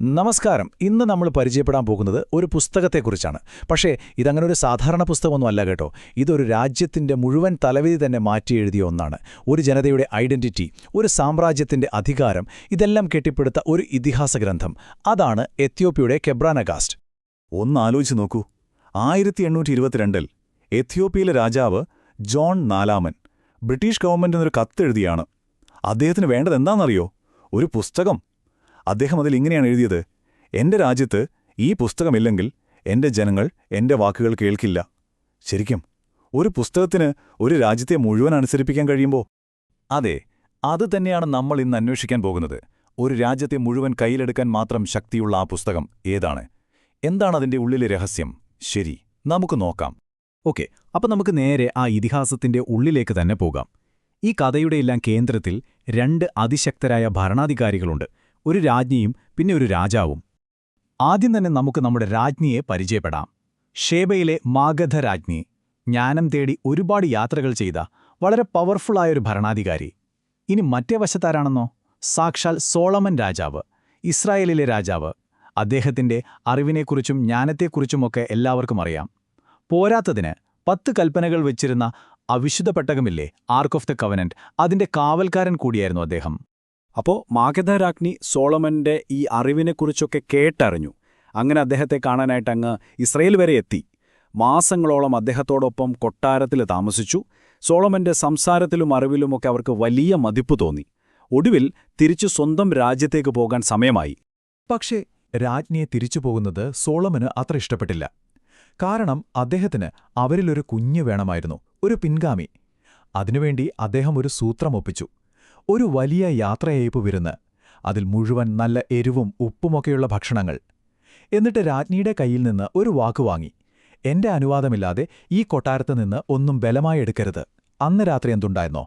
നമസ്കാരം. ഇന്ന് നമ്മൾ പരിചയപ്പെടാൻ പോകുന്നത് ഒരു പുസ്തകത്തെക്കുറിച്ചാണ്. പക്ഷേ ഇതങ്ങനെ ഒരു സാധാരണ പുസ്തകമൊന്നും അല്ല കേട്ടോ. ഇതൊരു രാജ്യത്തിന്റെ മുഴുവൻ തലവിധി തന്നെ മാറ്റിയെഴുതിയ ഒന്നാണ്. ഒരു ജനതയുടെ ഐഡന്റിറ്റി, ഒരു സാമ്രാജ്യത്തിന്റെ അധികാരം, ഇതെല്ലാം കെട്ടിപ്പടുത്ത ഒരു ഇതിഹാസ ഗ്രന്ഥം. അതാണ് എത്യോപ്യയുടെ കെബ്രാനഗാസ്റ്റ്. ഒന്നാലോചിച്ച് നോക്കൂ. 1822 എത്യോപ്യയിലെ രാജാവ് ജോൺ നാലാമൻ ബ്രിട്ടീഷ് ഗവൺമെന്റിനൊരു കത്തെഴുതിയാണ്. അദ്ദേഹത്തിന് വേണ്ടതെന്താണെന്നറിയോ? ഒരു പുസ്തകം. അദ്ദേഹം അതിൽ ഇങ്ങനെയാണ് എഴുതിയത്: എന്റെ രാജ്യത്ത് ഈ പുസ്തകമില്ലെങ്കിൽ എന്റെ ജനങ്ങൾ എന്റെ വാക്കുകൾ കേൾക്കില്ല. ശരിക്കും ഒരു പുസ്തകത്തിന് ഒരു രാജ്യത്തെ മുഴുവൻ അനുസരിപ്പിക്കാൻ കഴിയുമ്പോൾ? അതെ, അത് തന്നെയാണ് നമ്മൾ ഇന്ന് അന്വേഷിക്കാൻ പോകുന്നത്. ഒരു രാജ്യത്തെ മുഴുവൻ കയ്യിലെടുക്കാൻ മാത്രം ശക്തിയുള്ള ആ പുസ്തകം ഏതാണ്? എന്താണതിന്റെ ഉള്ളിലെ രഹസ്യം? ശരി, നമുക്ക് നോക്കാം. ഓക്കെ, അപ്പം നമുക്ക് നേരെ ആ ഇതിഹാസത്തിന്റെ ഉള്ളിലേക്ക് തന്നെ പോകാം. ഈ കഥയുടെയെല്ലാം കേന്ദ്രത്തിൽ രണ്ട് അതിശക്തരായ ഭരണാധികാരികളുണ്ട്. ഒരു രാജ്ഞിയും പിന്നെ ഒരു രാജാവും. ആദ്യം തന്നെ നമുക്ക് നമ്മുടെ രാജ്ഞിയെ പരിചയപ്പെടാം. ഷേബയിലെ മാഗധ രാജ്ഞി. ജ്ഞാനം തേടി ഒരുപാട് യാത്രകൾ ചെയ്ത വളരെ പവർഫുള്ളായൊരു ഭരണാധികാരി. ഇനി മറ്റേ വശത്താരാണെന്നോ? സാക്ഷാൽ സോളമൻ രാജാവ്, ഇസ്രായേലിലെ രാജാവ്. അദ്ദേഹത്തിന്റെ അറിവിനെക്കുറിച്ചും ജ്ഞാനത്തെക്കുറിച്ചുമൊക്കെ എല്ലാവർക്കും അറിയാം. പോരാത്തതിന് 10 കൽപ്പനകൾ വെച്ചിരുന്ന അവിശുദ്ധ പെട്ടകമില്ലേ, ആർക്ക് ഓഫ് ദ കവനന്റ്, അതിന്റെ കാവൽക്കാരൻ കൂടിയായിരുന്നു അദ്ദേഹം. അപ്പോൾ മാഗധ രാജ്ഞി സോളമന്റെ ഈ അറിവിനെക്കുറിച്ചൊക്കെ കേട്ടറിഞ്ഞു. അങ്ങനെ അദ്ദേഹത്തെ കാണാനായിട്ട് അങ്ങ് ഇസ്രയേൽ വരെ എത്തി. മാസങ്ങളോളം അദ്ദേഹത്തോടൊപ്പം കൊട്ടാരത്തിൽ താമസിച്ചു. സോളമന്റെ സംസാരത്തിലും അറിവിലുമൊക്കെ അവർക്ക് വലിയ മതിപ്പ് തോന്നി. ഒടുവിൽ തിരിച്ചു സ്വന്തം രാജ്യത്തേക്ക് പോകാൻ സമയമായി. പക്ഷേ രാജ്ഞിയെ തിരിച്ചു പോകുന്നത് സോളമന് അത്ര ഇഷ്ടപ്പെട്ടില്ല. കാരണം അദ്ദേഹത്തിന് അവരിലൊരു കുഞ്ഞ് വേണമായിരുന്നു, ഒരു പിൻഗാമി. അതിനുവേണ്ടി അദ്ദേഹം ഒരു സൂത്രമൊപ്പിച്ചു. ഒരു വലിയ യാത്രയയപ്പ് വിരുന്ന്, അതിൽ മുഴുവൻ നല്ല എരിവും ഉപ്പുമൊക്കെയുള്ള ഭക്ഷണങ്ങൾ. എന്നിട്ട് രാജ്ഞിയുടെ കയ്യിൽ നിന്ന് ഒരു വാക്ക് വാങ്ങി: എന്റെ അനുവാദമില്ലാതെ ഈ കൊട്ടാരത്ത് നിന്ന് ഒന്നും ബലമായി എടുക്കരുത്. അന്ന് രാത്രി എന്തുണ്ടായിരുന്നോ?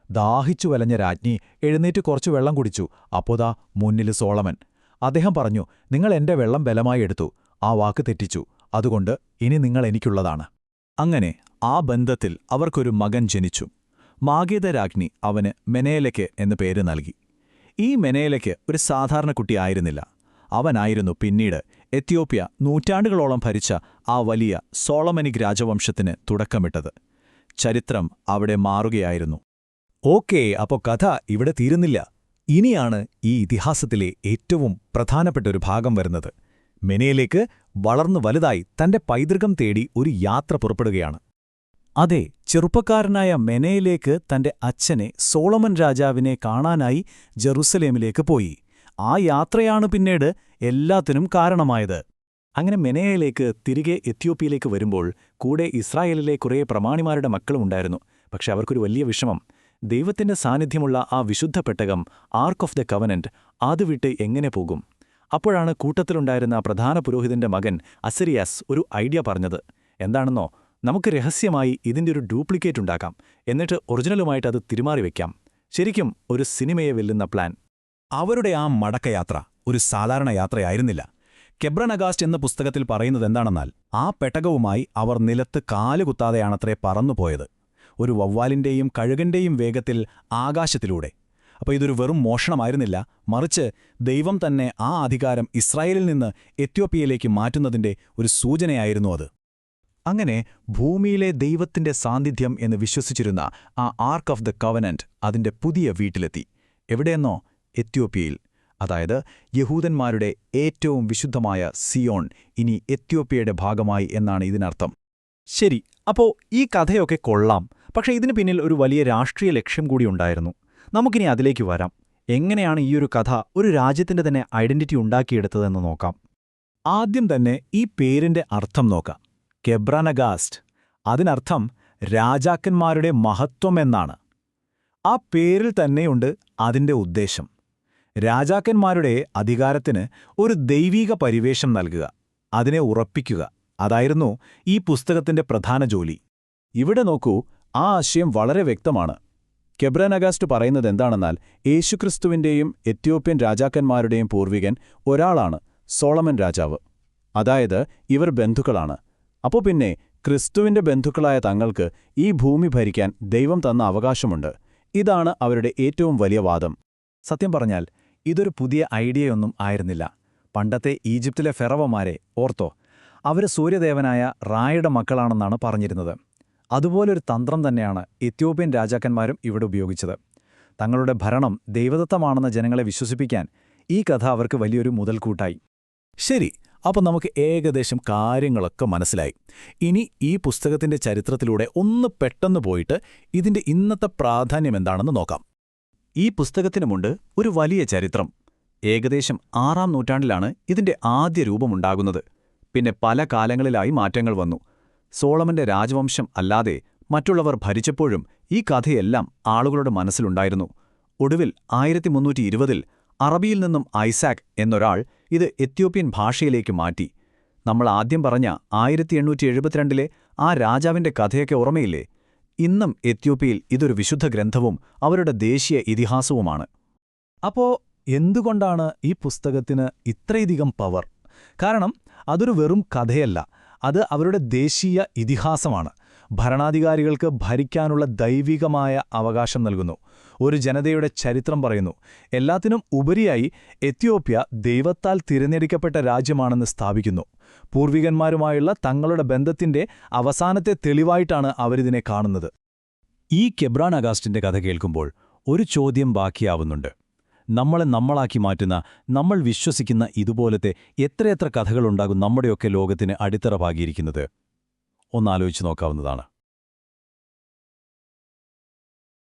ദാഹിച്ചു വലഞ്ഞ രാജ്ഞി എഴുന്നേറ്റ് കുറച്ചു വെള്ളം കുടിച്ചു. അപ്പോതാ മുന്നിൽ സോളമൻ. അദ്ദേഹം പറഞ്ഞു, നിങ്ങൾ എന്റെ വെള്ളം ബലമായി എടുത്തു, ആ വാക്ക് തെറ്റിച്ചു, അതുകൊണ്ട് ഇനി നിങ്ങൾ എനിക്കുള്ളതാണ്. അങ്ങനെ ആ ബന്ധത്തിൽ അവർക്കൊരു മകൻ ജനിച്ചു. മാഗധ രാജ്ഞി അവന് മെനേലയ്ക്ക് എന്ന് പേര് നൽകി. ഈ മെനേലയ്ക്ക് ഒരു സാധാരണ കുട്ടിയായിരുന്നില്ല. അവനായിരുന്നു പിന്നീട് എത്യോപ്യ നൂറ്റാണ്ടുകളോളം ഭരിച്ച ആ വലിയ സോളമനിക് രാജവംശത്തിന് തുടക്കമിട്ടത്. ചരിത്രം അവിടെ മാറുകയായിരുന്നു. ഓക്കേ, അപ്പോ കഥ ഇവിടെ തീരുന്നില്ല. ഇനിയാണ് ഈ ഇതിഹാസത്തിലെ ഏറ്റവും പ്രധാനപ്പെട്ട ഒരു ഭാഗം വരുന്നത്. മെനേലേക്ക് വളർന്നു വലുതായി തന്റെ പൈതൃകം തേടി ഒരു യാത്ര പുറപ്പെടുകയാണ്. അതെ, ചെറുപ്പക്കാരനായ മെനയിലേക്ക് തന്റെ അച്ഛനെ സോളമൻ രാജാവിനെ കാണാനായി ജെറുസലേമിലേക്ക് പോയി. ആ യാത്രയാണ് പിന്നീട് എല്ലാത്തിനും കാരണമായത്. അങ്ങനെ മെനയിലേക്ക് തിരികെ എത്യോപ്യയിലേക്ക് വരുമ്പോൾ കൂടെ ഇസ്രായേലിലെ കുറേ പ്രമാണിമാരുടെ മക്കളും ഉണ്ടായിരുന്നു. പക്ഷെ അവർക്കൊരു വലിയ വിഷമം. ദൈവത്തിന്റെ സാന്നിധ്യമുള്ള ആ വിശുദ്ധ പെട്ടകം, ആർക്ക് ഓഫ് ദ കവനന്റ്, അത് വിട്ട് എങ്ങനെ പോകും? അപ്പോഴാണ് കൂട്ടത്തിലുണ്ടായിരുന്ന പ്രധാന പുരോഹിതന്റെ മകൻ അസരിയാസ് ഒരു ഐഡിയ പറഞ്ഞത്. എന്താണെന്നോ? നമുക്ക് രഹസ്യമായി ഇതിന്റെ ഒരു ഡ്യൂപ്ലിക്കേറ്റ് ഉണ്ടാക്കാം, എന്നിട്ട് ഒറിജിനലുമായിട്ട് അത് തിരുമാറി വയ്ക്കാം. ശരിക്കും ഒരു സിനിമയെ വെല്ലുന്ന പ്ലാൻ. അവരുടെ ആ മടക്കയാത്ര ഒരു സാധാരണ യാത്രയായിരുന്നില്ല. കെബ്രാനഗാസ്റ്റ് എന്ന പുസ്തകത്തിൽ പറയുന്നതെന്താണെന്നാൽ, ആ പെട്ടകവുമായി അവർ നിലത്ത് കാലുകുത്താതെയാണത്രേ പറന്നുപോയത്. ഒരു വവ്വാലിന്റെയും കഴുകന്റെയും വേഗത്തിൽ ആകാശത്തിലൂടെ. അപ്പോൾ ഇതൊരു വെറും മോഷണമായിരുന്നില്ല, മറിച്ച് ദൈവം തന്നെ ആ അധികാരം ഇസ്രായേലിൽ നിന്ന് എത്യോപ്യയിലേക്ക് മാറ്റുന്നതിന്റെ ഒരു സൂചനയായിരുന്നു അത്. അങ്ങനെ ഭൂമിയിലെ ദൈവത്തിന്റെ സാന്നിധ്യം എന്ന് വിശ്വസിച്ചിരുന്ന ആ ആർക്ക് ഓഫ് ദ കവനന്റ് അതിന്റെ പുതിയ വീട്ടിലെത്തി. എവിടെയെന്നോ? എത്യോപ്യയിൽ. അതായത് യഹൂദന്മാരുടെ ഏറ്റവും വിശുദ്ധമായ സിയോൺ ഇനി എത്യോപ്യയുടെ ഭാഗമായി എന്നാണ് ഇതിനർത്ഥം. ശരി, അപ്പോ ഈ കഥയൊക്കെ കൊള്ളാം. പക്ഷേ ഇതിന് പിന്നിൽ ഒരു വലിയ രാഷ്ട്രീയ ലക്ഷ്യം കൂടി ഉണ്ടായിരുന്നു. നമുക്കിനി അതിലേക്ക് വരാം. എങ്ങനെയാണ് ഈയൊരു കഥ ഒരു രാജ്യത്തിന്റെ തന്നെ ഐഡന്റിറ്റി ഉണ്ടാക്കിയെടുത്തതെന്ന് നോക്കാം. ആദ്യം തന്നെ ഈ പേരിന്റെ അർത്ഥം നോക്കാം. കെബ്രാനഗാസ്റ്റ്, അതിനർത്ഥം രാജാക്കന്മാരുടെ മഹത്വം എന്നാണ്. ആ പേരിൽ തന്നെയുണ്ട് അതിന്റെ ഉദ്ദേശം. രാജാക്കന്മാരുടെ അധികാരത്തിന് ഒരു ദൈവീക പരിവേഷം നൽകുക, അതിനെ ഉറപ്പിക്കുക. അതായിരുന്നു ഈ പുസ്തകത്തിന്റെ പ്രധാന ജോലി. ഇവിടെ നോക്കൂ, ആ ആശയം വളരെ വ്യക്തമാണ്. കെബ്രാനഗാസ്റ്റ് പറയുന്നത് എന്താണെന്നാൽ, യേശുക്രിസ്തുവിന്റെയും എത്യോപ്യൻ രാജാക്കന്മാരുടെയും പൂർവികൻ ഒരാളാണ്, സോളമൻ രാജാവ്. അതായത് ഇവർ ബന്ധുക്കളാണ്. അപ്പോൾ പിന്നെ ക്രിസ്തുവിന്റെ ബന്ധുക്കളായ തങ്ങൾക്ക് ഈ ഭൂമി ഭരിക്കാൻ ദൈവം തന്ന അവകാശമുണ്ട്. ഇതാണ് അവരുടെ ഏറ്റവും വലിയ വാദം. സത്യം പറഞ്ഞാൽ ഇതൊരു പുതിയ ഐഡിയയൊന്നും ആയിരുന്നില്ല. പണ്ടത്തെ ഈജിപ്തിലെ ഫെറവമാരെ ഓർത്തോ, അവർ സൂര്യദേവനായ റായുടെ മക്കളാണെന്നാണ് പറഞ്ഞിരുന്നത്. അതുപോലൊരു തന്ത്രം തന്നെയാണ് എത്യോപ്യൻ രാജാക്കന്മാരും ഇവിടെ ഉപയോഗിച്ചത്. തങ്ങളുടെ ഭരണം ദൈവദത്തമാണെന്ന ജനങ്ങളെ വിശ്വസിപ്പിക്കാൻ ഈ കഥ അവർക്ക് വലിയൊരു മുതൽക്കൂട്ടായി. ശരി, അപ്പോൾ നമുക്ക് ഏകദേശം കാര്യങ്ങളൊക്കെ മനസ്സിലായി. ഇനി ഈ പുസ്തകത്തിന്റെ ചരിത്രത്തിലൂടെ ഒന്ന് പെട്ടെന്ന് പോയിട്ട് ഇതിന്റെ ഇന്നത്തെ പ്രാധാന്യം എന്താണെന്ന് നോക്കാം. ഈ പുസ്തകത്തിനുമുണ്ട് ഒരു വലിയ ചരിത്രം. ഏകദേശം 6-ാം നൂറ്റാണ്ടിലാണ് ഇതിന്റെ ആദ്യ രൂപമുണ്ടാകുന്നത്. പിന്നെ പല കാലങ്ങളിലായി മാറ്റങ്ങൾ വന്നു. സോളമന്റെ രാജവംശം അല്ലാതെ മറ്റുള്ളവർ ഭരിച്ചപ്പോഴും ഈ കഥയെല്ലാം ആളുകളുടെ മനസ്സിലുണ്ടായിരുന്നു. ഒടുവിൽ 1320-ൽ അറബിയിൽ നിന്നും ഐസാക്ക് എന്നൊരാൾ ഇത് എത്യോപ്യൻ ഭാഷയിലേക്ക് മാറ്റി. നമ്മൾ ആദ്യം പറഞ്ഞ 1872-ലെ ആ രാജാവിന്റെ കഥയൊക്കെ ഓർമ്മയില്ലേ? ഇന്നും എത്യോപ്യയിൽ ഇതൊരു വിശുദ്ധ ഗ്രന്ഥവും അവരുടെ ദേശീയ ഇതിഹാസവുമാണ്. അപ്പോ എന്തുകൊണ്ടാണ് ഈ പുസ്തകത്തിന് ഇത്രയധികം പവർ? കാരണം അതൊരു വെറും കഥയല്ല, അത് അവരുടെ ദേശീയ ഇതിഹാസമാണ്. ഭരണാധികാരികൾക്ക് ഭരിക്കാനുള്ള ദൈവികമായ അവകാശം നൽകുന്നു. ഒരു ജനതയുടെ ചരിത്രം പറയുന്നു. എല്ലാത്തിനും ഉപരിയായി എത്യോപ്യ ദൈവത്താൽ തിരഞ്ഞെടുക്കപ്പെട്ട രാജ്യമാണെന്ന് സ്ഥാപിക്കുന്നു. പൂർവികന്മാരുമായുള്ള തങ്ങളുടെ ബന്ധത്തിന്റെ അവസാനത്തെ തെളിവായിട്ടാണ് അവരിതിനെ കാണുന്നത്. ഈ കെബ്രാൻ അഗാസ്റ്റിന്റെ കഥ കേൾക്കുമ്പോൾ ഒരു ചോദ്യം ബാക്കിയാവുന്നുണ്ട്. നമ്മളെ നമ്മളാക്കി മാറ്റുന്ന, നമ്മൾ വിശ്വസിക്കുന്ന ഇതുപോലത്തെ എത്രയെത്ര കഥകളുണ്ടാകും നമ്മുടെയൊക്കെ ലോകത്തിന് അടിത്തറ പാകിയിരിക്കുന്നത്? ഒന്നാലോചിച്ച് നോക്കാവുന്നതാണ്.